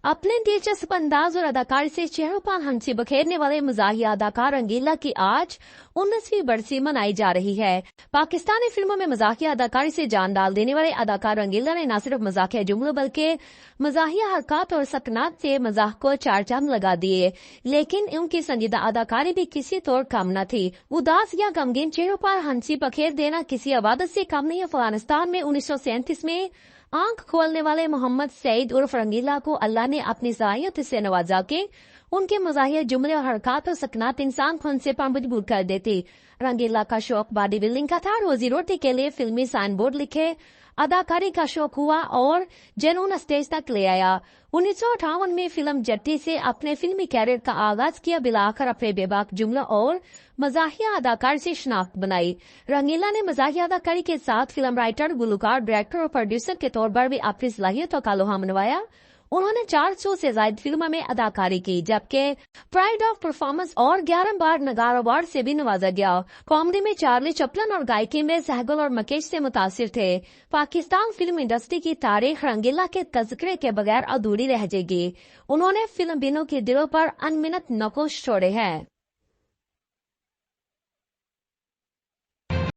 اپنے دلچسپ انداز اور اداکاری سے چہروں پر ہنسی بکھیرنے والے مزاحیہ اداکار رنگیلا کی آج 19ویں برسی منائی جا رہی ہے۔ پاکستانی فلموں میں مزاحیہ اداکاری سے جان ڈال دینے والے اداکار رنگیلا نے نہ صرف مزاحیہ جملوں بلکہ مزاحیہ حرکات اور سکنات سے مزاح کو چار چاند لگا دیے، لیکن ان کی سنجیدہ اداکاری بھی کسی طور کم نہ تھی۔ اداس یا غمگین چہروں پر ہنسی بکھیر دینا کسی عبادت سے کم نہیں۔ افغانستان میں 1937 میں آنکھ کھولنے والے محمد سعید عرف رنگیلا کو اللہ نے اپنی صلاحیت سے نوازا کہ ان کے مزاحیہ جملے اور حرکات اور سکنات انسان کو ہنسے پر مجبور کر دیتی۔ رنگیلا کا شوق باڈی بلڈنگ کا تھا۔ روزی روٹی کے لیے فلمی سائن بورڈ لکھے، اداکاری کا شوق ہوا اور جنون اسٹیج تک لے آیا۔ 1958 میں فلم جٹی سے اپنے فلمی کیریئر کا آغاز کیا، بالآخر اپنے بے باک جملوں اور مزاحیہ اداکاری سے شناخت بنائی۔ رنگیلا نے مزاحیہ اداکاری کے ساتھ فلم رائٹر، گلوکار، ڈائریکٹر اور پروڈیوسر کے طور پر بھی اپنی صلاحیتوں کا لوہا منوایا۔ انہوں نے 400 سے زائد فلموں میں اداکاری کی، جبکہ پرائڈ آف پرفارمنس اور 11 بار نگار ایوارڈ سے بھی نوازا گیا۔ کامیڈی میں چارلی چپلن اور گائیکی میں سہگل اور مکیش سے متاثر تھے۔ پاکستان فلم انڈسٹری کی تاریخ رنگیلا کے تذکرے کے بغیر ادھوری رہ جائے گی۔ انہوں نے فلم بینوں کے دلوں پر انمنت نقوش چھوڑے ہیں۔